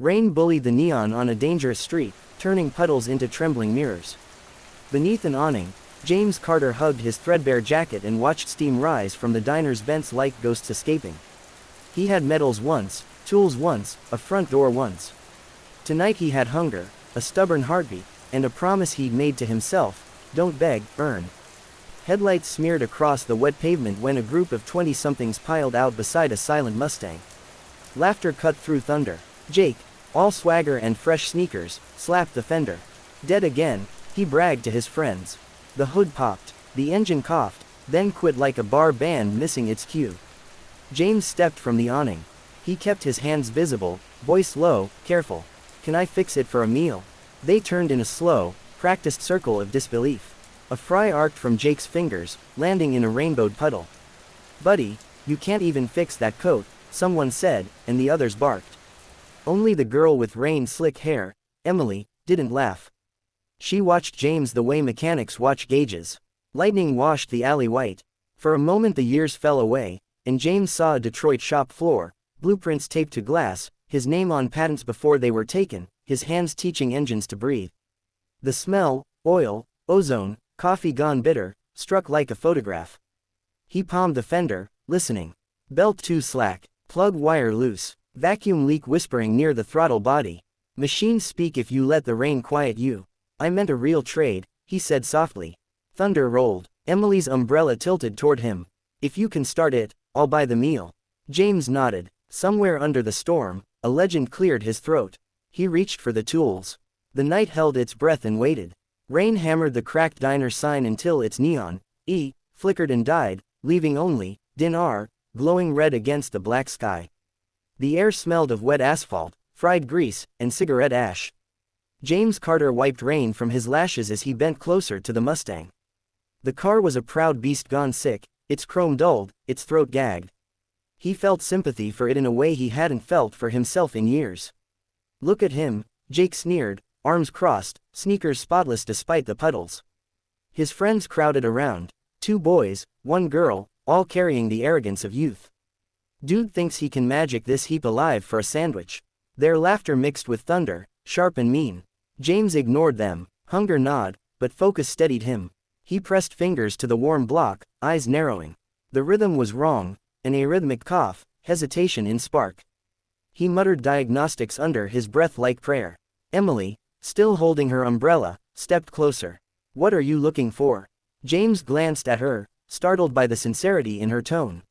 Rain bullied the neon on a dangerous street, turning puddles into trembling mirrors. Beneath an awning, James Carter hugged his threadbare jacket and watched steam rise from the diner's vents like ghosts escaping. He had medals once, tools once, a front door once. Tonight he had hunger, a stubborn heartbeat, and a promise he'd made to himself: don't beg, earn. Headlights smeared across the wet pavement when a group of 20-somethings piled out beside a silent Mustang. Laughter cut through thunder. Jake, all swagger and fresh sneakers, slapped the fender. Dead again, he bragged to his friends. The hood popped, the engine coughed, then quit like a bar band missing its cue. James stepped from the awning. He kept his hands visible, voice low, careful. Can I fix it for a meal? They turned in a slow, practiced circle of disbelief. A fry arced from Jake's fingers, landing in a rainbowed puddle. Buddy, you can't even fix that coat, someone said, and the others barked. Only the girl with rain-slick hair, Emily, didn't laugh. She watched James the way mechanics watch gauges. Lightning washed the alley white. For a moment the years fell away, and James saw a Detroit shop floor, blueprints taped to glass, his name on patents before they were taken, his hands teaching engines to breathe. The smell, oil, ozone, coffee gone bitter, struck like a photograph. He palmed the fender, listening. Belt too slack, plug wire loose, vacuum leak whispering near the throttle body. Machines speak if you let the rain quiet you. I meant a real trade, he said softly. Thunder rolled. Emily's umbrella tilted toward him. If you can start it, I'll buy the meal. James nodded. Somewhere under the storm, a legend cleared his throat. He reached for the tools. The night held its breath and waited. Rain hammered the cracked diner sign until its neon, E, flickered and died, leaving only, Din R, glowing red against the black sky. The air smelled of wet asphalt, fried grease, and cigarette ash. James Carter wiped rain from his lashes as he bent closer to the Mustang. The car was a proud beast gone sick, its chrome dulled, its throat gagged. He felt sympathy for it in a way he hadn't felt for himself in years. Look at him, Jake sneered, arms crossed, sneakers spotless despite the puddles. His friends crowded around, 2 boys, 1 girl, all carrying the arrogance of youth. Dude thinks he can magic this heap alive for a sandwich. Their laughter mixed with thunder, sharp and mean. James ignored them, hunger gnawed, but focus steadied him. He pressed fingers to the warm block, eyes narrowing. The rhythm was wrong, an arrhythmic cough, hesitation in spark. He muttered diagnostics under his breath like prayer. Emily, still holding her umbrella, stepped closer. What are you looking for? James glanced at her, startled by the sincerity in her tone.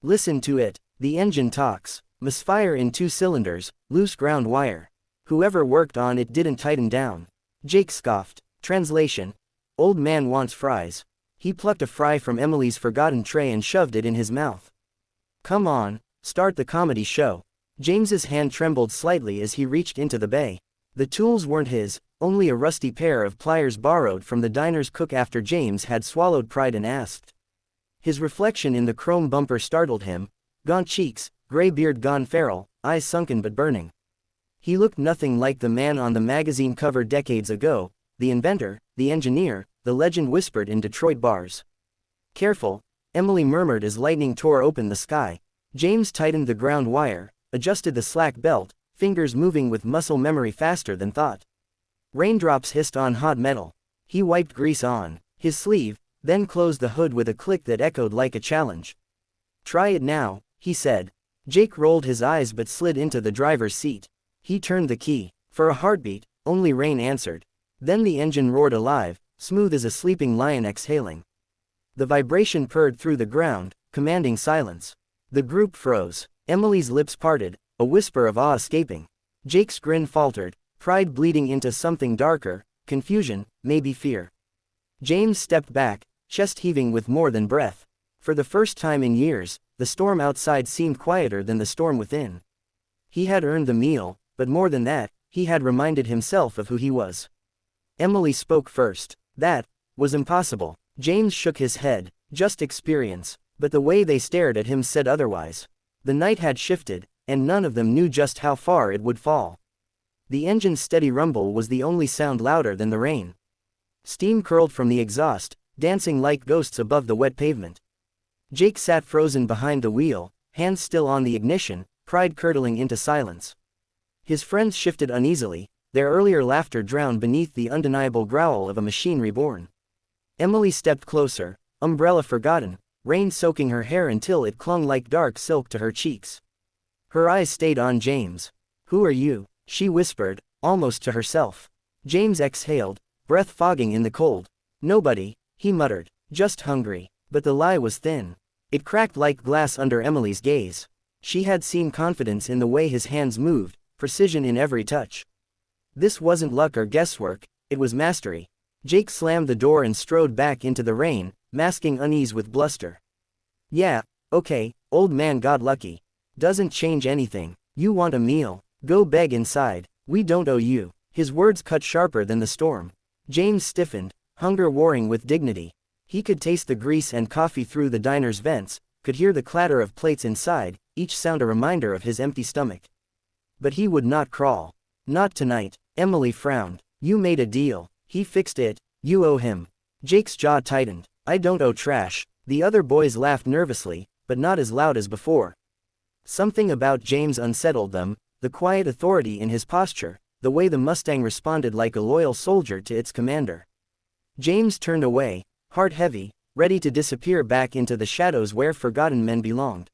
Listen to it, the engine talks. Misfire in 2 cylinders, loose ground wire. Whoever worked on it didn't tighten down. Jake scoffed. Translation. Old man wants fries. He plucked a fry from Emily's forgotten tray and shoved it in his mouth. Come on, start the comedy show. James's hand trembled slightly as he reached into the bay. The tools weren't his, only a rusty pair of pliers borrowed from the diner's cook after James had swallowed pride and asked. His reflection in the chrome bumper startled him. Gaunt cheeks, gray beard gone feral, eyes sunken but burning. He looked nothing like the man on the magazine cover decades ago, the inventor, the engineer, the legend whispered in Detroit bars. Careful, Emily murmured as lightning tore open the sky. James tightened the ground wire, adjusted the slack belt, fingers moving with muscle memory faster than thought. Raindrops hissed on hot metal. He wiped grease on his sleeve, then closed the hood with a click that echoed like a challenge. Try it now, he said. Jake rolled his eyes but slid into the driver's seat. He turned the key. For a heartbeat, only rain answered. Then the engine roared alive, smooth as a sleeping lion exhaling. The vibration purred through the ground, commanding silence. The group froze. Emily's lips parted, a whisper of awe escaping. Jake's grin faltered, pride bleeding into something darker, confusion, maybe fear. James stepped back, chest heaving with more than breath. For the first time in years, the storm outside seemed quieter than the storm within. He had earned the meal, but more than that, he had reminded himself of who he was. Emily spoke first. That was impossible. James shook his head. Just experience. But the way they stared at him said otherwise. The night had shifted, and none of them knew just how far it would fall. The engine's steady rumble was the only sound louder than the rain. Steam curled from the exhaust, dancing like ghosts above the wet pavement. Jake sat frozen behind the wheel, hands still on the ignition, pride curdling into silence. His friends shifted uneasily, their earlier laughter drowned beneath the undeniable growl of a machine reborn. Emily stepped closer, umbrella forgotten, rain soaking her hair until it clung like dark silk to her cheeks. Her eyes stayed on James. "Who are you?" she whispered, almost to herself. James exhaled, breath fogging in the cold. "Nobody," he muttered, "just hungry." But the lie was thin. It cracked like glass under Emily's gaze. She had seen confidence in the way his hands moved, precision in every touch. This wasn't luck or guesswork, it was mastery. Jake slammed the door and strode back into the rain, masking unease with bluster. "Yeah, okay, old man got lucky. Doesn't change anything. You want a meal? Go beg inside. We don't owe you." His words cut sharper than the storm. James stiffened, hunger warring with dignity. He could taste the grease and coffee through the diner's vents, could hear the clatter of plates inside, each sound a reminder of his empty stomach. But he would not crawl. Not tonight. Emily frowned. "You made a deal. He fixed it. You owe him." Jake's jaw tightened. "I don't owe trash." The other boys laughed nervously, but not as loud as before. Something about James unsettled them, the quiet authority in his posture, the way the Mustang responded like a loyal soldier to its commander. James turned away, heart heavy, ready to disappear back into the shadows where forgotten men belonged.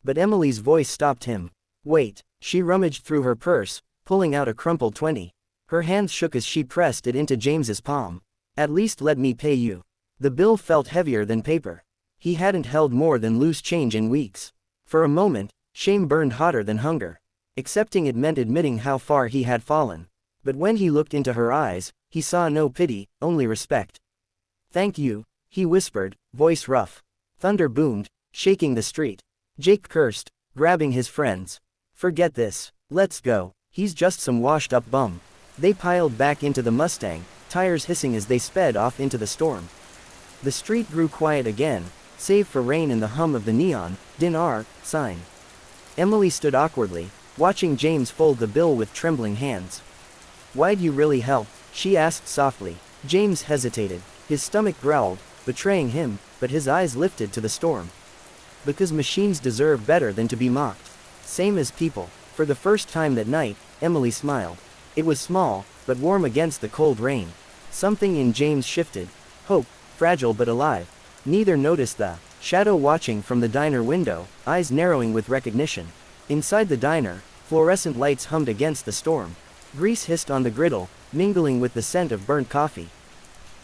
But Emily's voice stopped him. "Wait." She rummaged through her purse, pulling out a crumpled 20. Her hands shook as she pressed it into James's palm. "At least let me pay you." The bill felt heavier than paper. He hadn't held more than loose change in weeks. For a moment, shame burned hotter than hunger. Accepting it meant admitting how far he had fallen. But when he looked into her eyes, he saw no pity, only respect. "Thank you," he whispered, voice rough. Thunder boomed, shaking the street. Jake cursed, grabbing his friends. "Forget this. Let's go. He's just some washed-up bum." They piled back into the Mustang, tires hissing as they sped off into the storm. The street grew quiet again, save for rain and the hum of the neon dinar sign. Emily stood awkwardly, watching James fold the bill with trembling hands. "Why'd you really help?" she asked softly. James hesitated. His stomach growled, betraying him, but his eyes lifted to the storm. "Because machines deserve better than to be mocked. Same as people." For the first time that night, Emily smiled. It was small, but warm against the cold rain. Something in James shifted. Hope, fragile but alive. Neither noticed the shadow watching from the diner window, eyes narrowing with recognition. Inside the diner, fluorescent lights hummed against the storm. Grease hissed on the griddle, mingling with the scent of burnt coffee.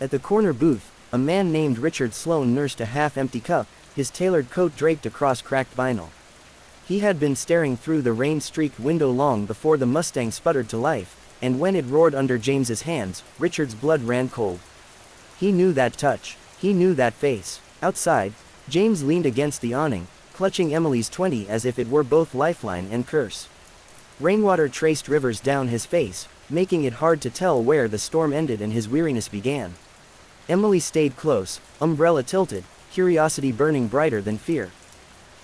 At the corner booth, a man named Richard Sloane nursed a half-empty cup, his tailored coat draped across cracked vinyl. He had been staring through the rain-streaked window long before the Mustang sputtered to life, and when it roared under James's hands, Richard's blood ran cold. He knew that touch. He knew that face. Outside, James leaned against the awning, clutching Emily's 20 as if it were both lifeline and curse. Rainwater traced rivers down his face, making it hard to tell where the storm ended and his weariness began. Emily stayed close, umbrella tilted, curiosity burning brighter than fear.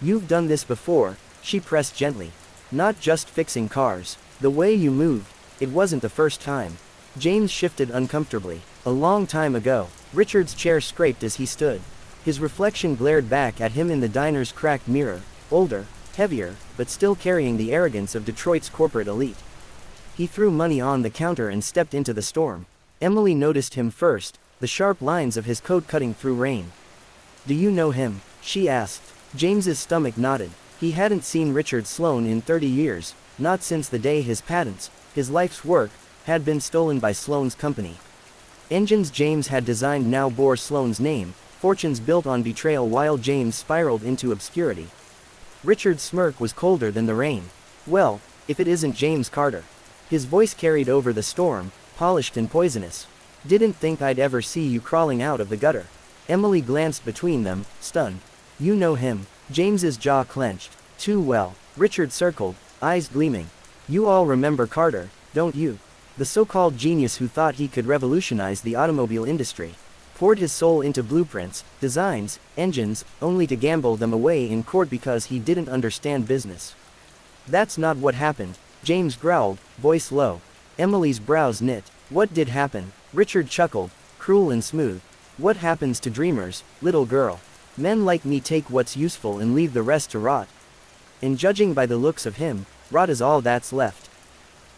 "You've done this before," she pressed gently. "Not just fixing cars. The way you moved, it wasn't the first time." James shifted uncomfortably. "A long time ago." Richard's chair scraped as he stood. His reflection glared back at him in the diner's cracked mirror, older, heavier, but still carrying the arrogance of Detroit's corporate elite. He threw money on the counter and stepped into the storm. Emily noticed him first, the sharp lines of his coat cutting through rain. "Do you know him?" she asked. James's stomach nodded. He hadn't seen Richard Sloane in 30 years, not since the day his patents, his life's work, had been stolen by Sloane's company. Engines James had designed now bore Sloane's name, fortunes built on betrayal while James spiraled into obscurity. Richard's smirk was colder than the rain. "Well, if it isn't James Carter." His voice carried over the storm, polished and poisonous. "Didn't think I'd ever see you crawling out of the gutter." Emily glanced between them, stunned. "You know him." James's jaw clenched. "Too well." Richard circled, eyes gleaming. "You all remember Carter, don't you? The so-called genius who thought he could revolutionize the automobile industry. Poured his soul into blueprints, designs, engines, only to gamble them away in court because he didn't understand business." "That's not what happened," James growled, voice low. Emily's brows knit. "What did happen?" Richard chuckled, cruel and smooth. "What happens to dreamers, little girl? Men like me take what's useful and leave the rest to rot. And judging by the looks of him, rot is all that's left."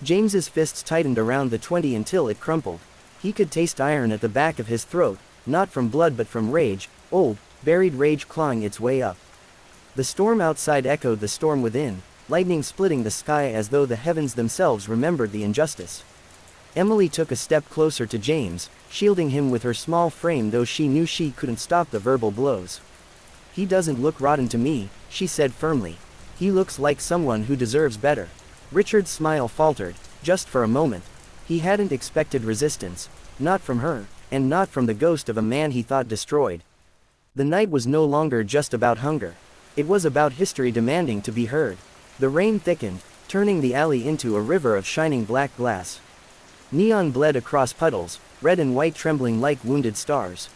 James's fists tightened around the 20 until it crumpled. He could taste iron at the back of his throat, not from blood but from rage, old, buried rage clawing its way up. The storm outside echoed the storm within, lightning splitting the sky as though the heavens themselves remembered the injustice. Emily took a step closer to James, shielding him with her small frame though she knew she couldn't stop the verbal blows. "He doesn't look rotten to me," she said firmly. "He looks like someone who deserves better." Richard's smile faltered, just for a moment. He hadn't expected resistance, not from her, and not from the ghost of a man he thought destroyed. The night was no longer just about hunger. It was about history demanding to be heard. The rain thickened, turning the alley into a river of shining black glass. Neon bled across puddles, red and white trembling like wounded stars.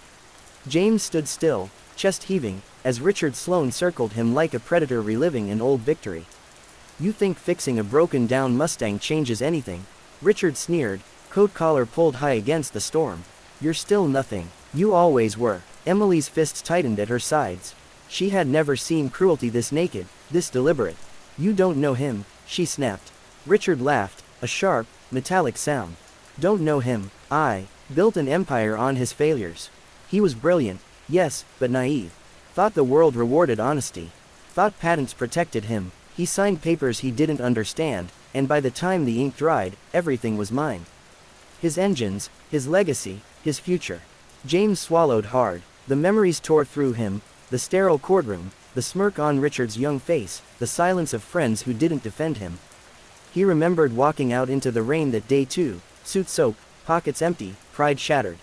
James stood still, chest heaving, as Richard Sloane circled him like a predator reliving an old victory. "You think fixing a broken-down Mustang changes anything?" Richard sneered, coat collar pulled high against the storm. "You're still nothing. You always were." Emily's fists tightened at her sides. She had never seen cruelty this naked, this deliberate. "You don't know him," she snapped. Richard laughed, a sharp, metallic sound. "Don't know him. I built an empire on his failures. He was brilliant, yes, but naive. Thought the world rewarded honesty. Thought patents protected him. He signed papers he didn't understand, and by the time the ink dried, everything was mine. His engines, his legacy, his future." James swallowed hard. The memories tore through him, the sterile courtroom, the smirk on Richard's young face, the silence of friends who didn't defend him. He remembered walking out into the rain that day too, suit soaked, pockets empty, pride shattered.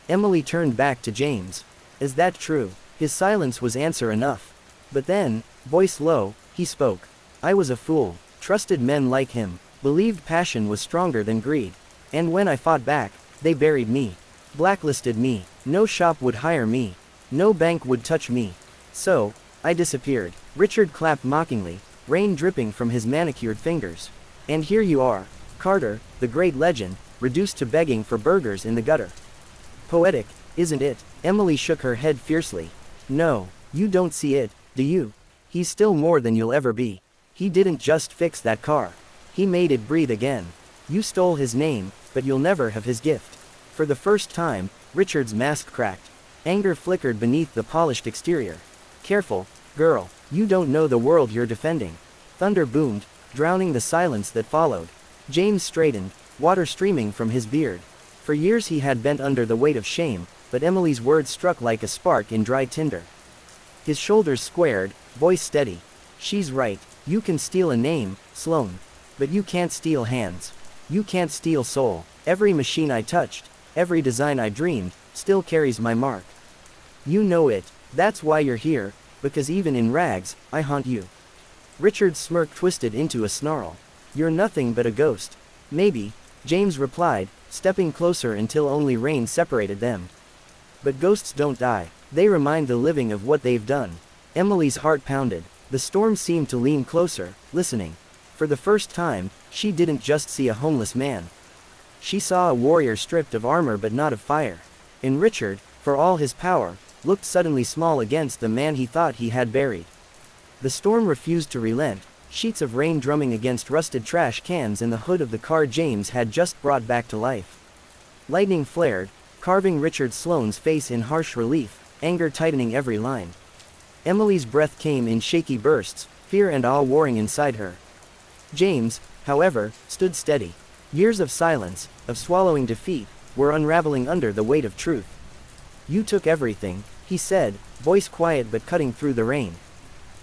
Emily turned back to James. "Is that true?" His silence was answer enough. But then, voice low, he spoke. "I was a fool, trusted men like him, believed passion was stronger than greed. And when I fought back, they buried me. Blacklisted me. No shop would hire me. No bank would touch me. So, I disappeared." Richard clapped mockingly, rain dripping from his manicured fingers. "And here you are, Carter, the great legend, reduced to begging for burgers in the gutter. Poetic, isn't it?" Emily shook her head fiercely. "No, you don't see it, do you? He's still more than you'll ever be. He didn't just fix that car. He made it breathe again. You stole his name, but you'll never have his gift." For the first time, Richard's mask cracked. Anger flickered beneath the polished exterior. "Careful, girl, you don't know the world you're defending." Thunder boomed, drowning the silence that followed. James straightened, water streaming from his beard. For years he had bent under the weight of shame, but Emily's words struck like a spark in dry tinder. His shoulders squared, voice steady. "She's right. You can steal a name, Sloane. But you can't steal hands. You can't steal soul. Every machine I touched, every design I dreamed, still carries my mark. You know it. That's why you're here, because even in rags, I haunt you." Richard's smirk twisted into a snarl. "You're nothing but a ghost." "Maybe," James replied, stepping closer until only rain separated them. "But ghosts don't die. They remind the living of what they've done." Emily's heart pounded. The storm seemed to lean closer, listening. For the first time, she didn't just see a homeless man. She saw a warrior stripped of armor but not of fire. And Richard, for all his power, looked suddenly small against the man he thought he had buried. The storm refused to relent, sheets of rain drumming against rusted trash cans in the hood of the car James had just brought back to life. Lightning flared, carving Richard Sloane's face in harsh relief, anger tightening every line. Emily's breath came in shaky bursts, fear and awe warring inside her. James, however, stood steady. Years of silence, of swallowing defeat, were unraveling under the weight of truth. "You took everything," he said, voice quiet but cutting through the rain.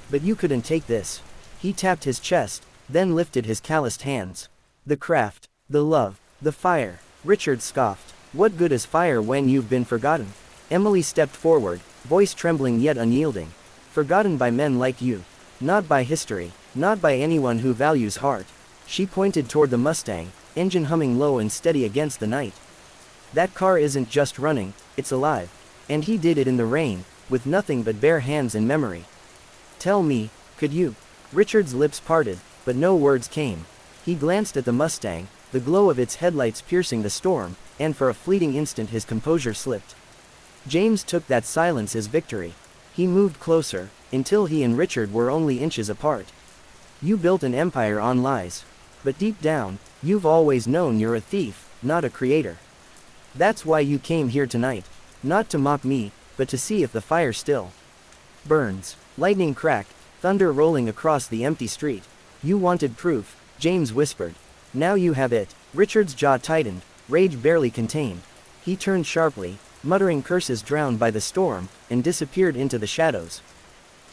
"But you couldn't take this." He tapped his chest, then lifted his calloused hands. "The craft, the love, the fire." Richard scoffed. "What good is fire when you've been forgotten?" Emily stepped forward, voice trembling yet unyielding. "Forgotten by men like you. Not by history, not by anyone who values heart." She pointed toward the Mustang, engine humming low and steady against the night. "That car isn't just running, it's alive. And he did it in the rain, with nothing but bare hands and memory. Tell me, could you?" Richard's lips parted, but no words came. He glanced at the Mustang, the glow of its headlights piercing the storm, and for a fleeting instant his composure slipped. James took that silence as victory. He moved closer, until he and Richard were only inches apart. "You built an empire on lies. But deep down, you've always known you're a thief, not a creator. That's why you came here tonight. Not to mock me, but to see if the fire still burns. Lightning cracked, thunder rolling across the empty street. You wanted proof, James whispered. Now you have it. Richard's jaw tightened, rage barely contained. He turned sharply, muttering curses drowned by the storm, and disappeared into the shadows.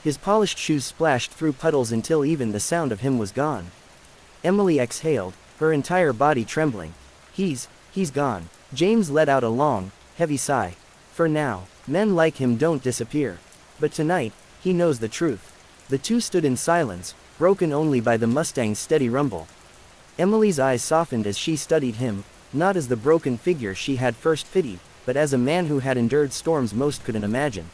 His polished shoes splashed through puddles until even the sound of him was gone. Emily exhaled, her entire body trembling. He's gone. James let out a long, heavy sigh. For now, men like him don't disappear. But tonight, he knows the truth. The two stood in silence, broken only by the Mustang's steady rumble. Emily's eyes softened as she studied him, not as the broken figure she had first pitied, but as a man who had endured storms most couldn't imagine.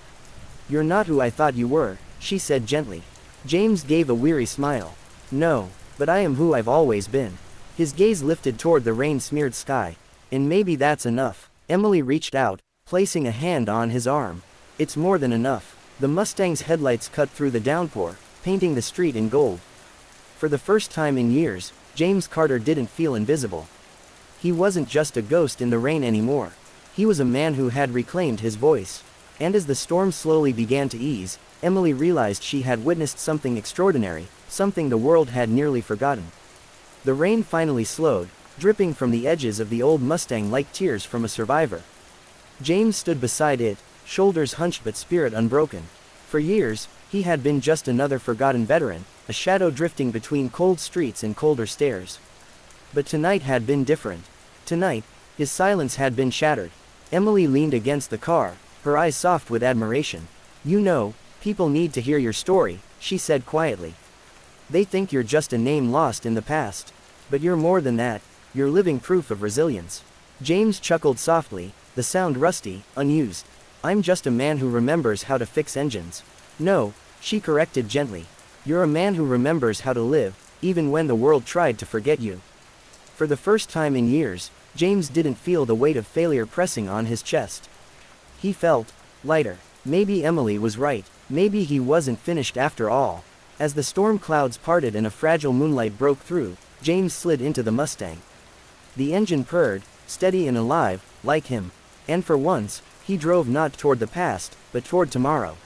You're not who I thought you were, she said gently. James gave a weary smile. No, but I am who I've always been. His gaze lifted toward the rain-smeared sky. And maybe that's enough. Emily reached out, placing a hand on his arm. It's more than enough. The Mustang's headlights cut through the downpour, painting the street in gold. For the first time in years, James Carter didn't feel invisible. He wasn't just a ghost in the rain anymore. He was a man who had reclaimed his voice. And as the storm slowly began to ease, Emily realized she had witnessed something extraordinary, something the world had nearly forgotten. The rain finally slowed, dripping from the edges of the old Mustang like tears from a survivor. James stood beside it, shoulders hunched but spirit unbroken. For years, he had been just another forgotten veteran, a shadow drifting between cold streets and colder stairs. But tonight had been different. Tonight, his silence had been shattered. Emily leaned against the car, her eyes soft with admiration. You know, people need to hear your story, she said quietly. They think you're just a name lost in the past. But you're more than that, you're living proof of resilience. James chuckled softly, the sound rusty, unused. I'm just a man who remembers how to fix engines. No, she corrected gently. You're a man who remembers how to live, even when the world tried to forget you. For the first time in years, James didn't feel the weight of failure pressing on his chest. He felt lighter. Maybe Emily was right, maybe he wasn't finished after all. As the storm clouds parted and a fragile moonlight broke through, James slid into the Mustang. The engine purred, steady and alive, like him. And for once, he drove not toward the past, but toward tomorrow.